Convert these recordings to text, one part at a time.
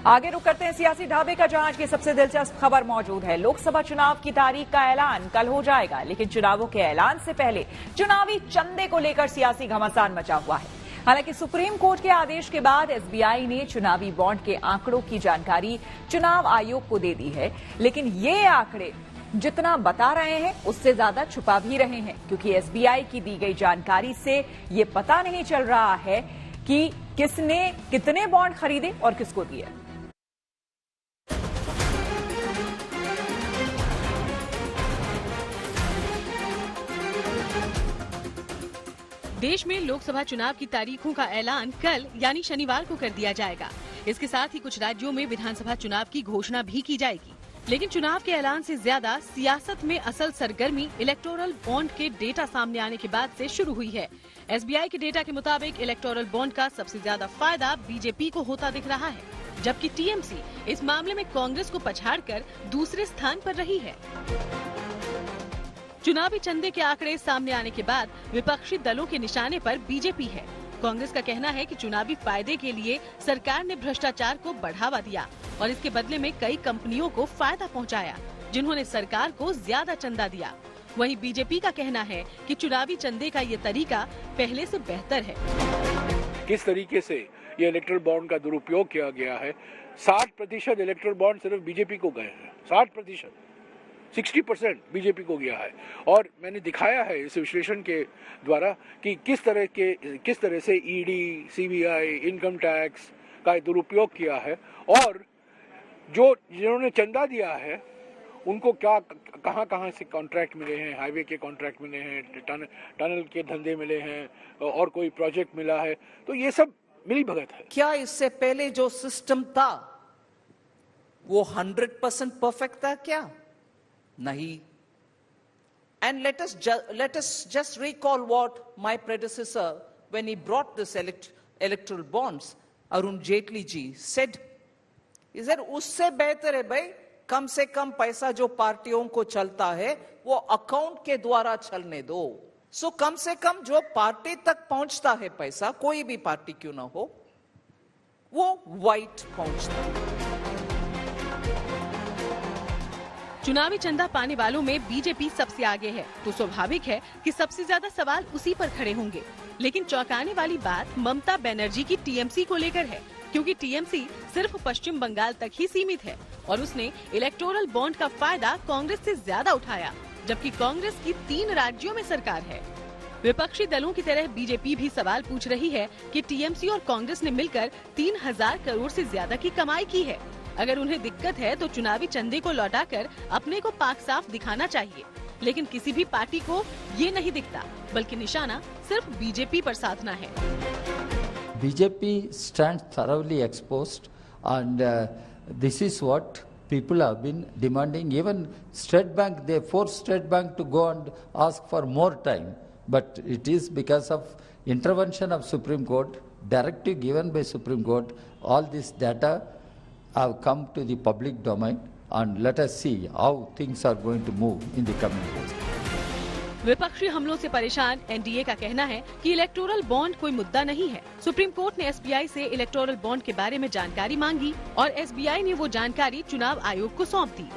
आगे रुक करते हैं सियासी ढाबे का, जहां आज की सबसे दिलचस्प खबर मौजूद है। लोकसभा चुनाव की तारीख का ऐलान कल हो जाएगा, लेकिन चुनावों के ऐलान से पहले चुनावी चंदे को लेकर सियासी घमासान मचा हुआ है। हालांकि सुप्रीम कोर्ट के आदेश के बाद एसबीआई ने चुनावी बॉन्ड के आंकड़ों की जानकारी चुनाव आयोग को दे दी है, लेकिन ये आंकड़े जितना बता रहे हैं उससे ज्यादा छुपा भी रहे हैं, क्योंकि एसबीआई की दी गई जानकारी से ये पता नहीं चल रहा है कि किसने कितने बॉन्ड खरीदे और किसको दिए। देश में लोकसभा चुनाव की तारीखों का ऐलान कल यानी शनिवार को कर दिया जाएगा। इसके साथ ही कुछ राज्यों में विधानसभा चुनाव की घोषणा भी की जाएगी। लेकिन चुनाव के ऐलान से ज्यादा सियासत में असल सरगर्मी इलेक्टोरल बॉन्ड के डेटा सामने आने के बाद से शुरू हुई है। एसबीआई के डेटा के मुताबिक इलेक्टोरल बॉन्ड का सबसे ज्यादा फायदा बीजेपी को होता दिख रहा है, जबकि टीएमसी इस मामले में कांग्रेस को पछाड़कर दूसरे स्थान पर रही है। चुनावी चंदे के आंकड़े सामने आने के बाद विपक्षी दलों के निशाने पर बीजेपी है। कांग्रेस का कहना है कि चुनावी फायदे के लिए सरकार ने भ्रष्टाचार को बढ़ावा दिया और इसके बदले में कई कंपनियों को फायदा पहुंचाया, जिन्होंने सरकार को ज्यादा चंदा दिया। वहीं बीजेपी का कहना है कि चुनावी चंदे का ये तरीका पहले से बेहतर है। किस तरीके से ये इलेक्टोरल बॉन्ड का दुरुपयोग किया गया है। 60% इलेक्टोरल बॉन्ड सिर्फ बीजेपी को गए हैं, 60%, 60% बीजेपी को गया है। और मैंने दिखाया है इस विश्लेषण के द्वारा कि किस तरह से ईडी, सीबीआई, इनकम टैक्स का दुरुपयोग किया है, और जिन्होंने चंदा दिया है उनको कहां से कॉन्ट्रैक्ट मिले हैं। हाईवे के कॉन्ट्रैक्ट मिले हैं, टनल के धंधे मिले हैं, और कोई प्रोजेक्ट मिला है। तो ये सब मिली भगत है। क्या इससे पहले जो सिस्टम था वो 100% परफेक्ट था क्या? नहीं। And let us just recall what my predecessor, when he brought this electoral bonds, Arun Jaitley ji said, is that उससे बेहतर है भाई, कम से कम पैसा जो पार्टियों को चलता है वो अकाउंट के द्वारा चलने दो। सो कम से कम जो पार्टी तक पहुंचता है पैसा, कोई भी पार्टी क्यों ना हो, वो वाइट पहुंचता है। चुनावी चंदा पाने वालों में बीजेपी सबसे आगे है, तो स्वाभाविक है कि सबसे ज्यादा सवाल उसी पर खड़े होंगे। लेकिन चौंकाने वाली बात ममता बनर्जी की टीएमसी को लेकर है, क्योंकि टीएमसी सिर्फ पश्चिम बंगाल तक ही सीमित है और उसने इलेक्टोरल बॉन्ड का फायदा कांग्रेस से ज्यादा उठाया, जबकि कांग्रेस की 3 राज्यों में सरकार है। विपक्षी दलों की तरह बीजेपी भी सवाल पूछ रही है कि टीएमसी और कांग्रेस ने मिलकर 3000 करोड़ से ज्यादा की कमाई की है। अगर उन्हें दिक्कत है तो चुनावी चंदे को लौटाकर अपने को पाक साफ दिखाना चाहिए, लेकिन किसी भी पार्टी को ये नहीं दिखता, बल्कि निशाना सिर्फ बीजेपी पर साधना है। BJP stands thoroughly exposed, and this is what people have been demanding. Even State Bank, they forced State Bank to go and ask for more time, but it is because of intervention of Supreme Court, directive given by Supreme Court, all this data have come to the public domain, and let us see how things are going to move in the coming days. विपक्षी हमलों से परेशान NDA का कहना है कि electoral bond कोई मुद्दा नहीं है। सुप्रीम कोर्ट ने एसबीआई से इलेक्टोरल बॉन्ड के बारे में जानकारी मांगी और एसबीआई ने वो जानकारी चुनाव आयोग को सौंप दी।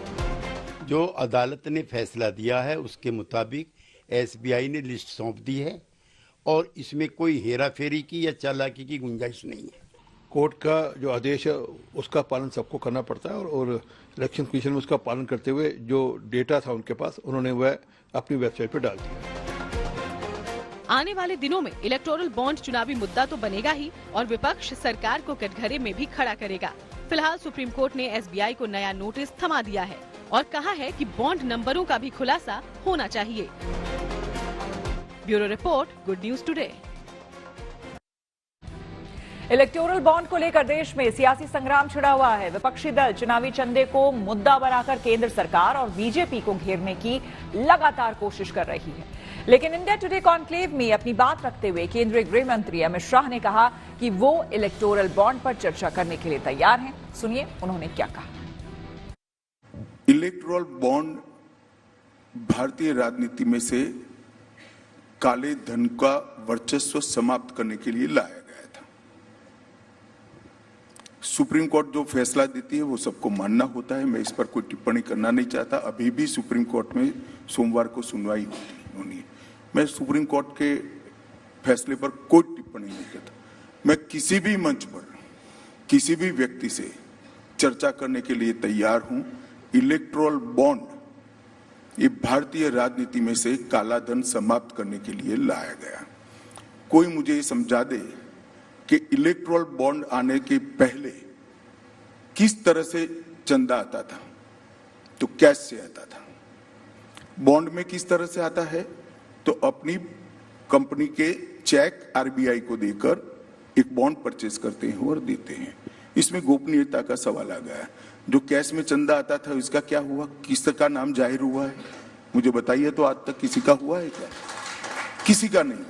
जो अदालत ने फैसला दिया है उसके मुताबिक एसबीआई ने लिस्ट सौंप दी है और इसमें कोई हेराफेरी की या चालाकी की गुंजाइश नहीं है। कोर्ट का जो आदेश है उसका पालन सबको करना पड़ता है, और इलेक्शन कमीशन में उसका पालन करते हुए जो डेटा था उनके पास, उन्होंने वह अपनी वेबसाइट पर डाल दिया। आने वाले दिनों में इलेक्टोरल बॉन्ड चुनावी मुद्दा तो बनेगा ही और विपक्ष सरकार को कटघरे में भी खड़ा करेगा। फिलहाल सुप्रीम कोर्ट ने एसबीआई को नया नोटिस थमा दिया है और कहा है कि बॉन्ड नंबरों का भी खुलासा होना चाहिए। Bureau report, good news today. Electoral bond को लेकर देश में सियासी संग्राम छिड़ा हुआ है। विपक्षी दल चुनावी चंदे को मुद्दा बनाकर केंद्र सरकार और बीजेपी को घेरने की लगातार कोशिश कर रही है। लेकिन इंडिया टुडे कॉन्क्लेव में अपनी बात रखते हुए केंद्रीय गृह मंत्री अमित शाह ने कहा कि वो इलेक्टोरल बॉन्ड पर चर्चा करने के लिए तैयार हैं। सुनिए उन्होंने क्या कहा। इलेक्टोरल बॉन्ड भारतीय राजनीति में से काले धन का वर्चस्व समाप्त करने के लिए लाया गया था। सुप्रीम कोर्ट जो फैसला देती है वो सबको मानना होता है। मैं इस पर कोई टिप्पणी करना नहीं चाहता। अभी भी सुप्रीम कोर्ट में सोमवार को सुनवाई होनी है। मैं सुप्रीम कोर्ट के फैसले पर कोई टिप्पणी नहीं करता। मैं किसी भी मंच पर किसी भी व्यक्ति से चर्चा करने के लिए तैयार हूं। इलेक्टोरल बॉन्ड ये भारतीय राजनीति में से काला धन समाप्त करने के लिए लाया गया। कोई मुझे ये समझा दे कि इलेक्टोरल बॉन्ड आने के पहले किस तरह से चंदा आता था, तो कैश से आता था। बॉन्ड में किस तरह से आता है, तो अपनी कंपनी के चेक आरबीआई को देकर एक बॉन्ड परचेज करते हैं और देते हैं। इसमें गोपनीयता का सवाल आ गया। जो कैश में चंदा आता था इसका क्या हुआ, किसका नाम जाहिर हुआ है, मुझे बताइए। तो आज तक किसी का हुआ है क्या? किसी का नहीं।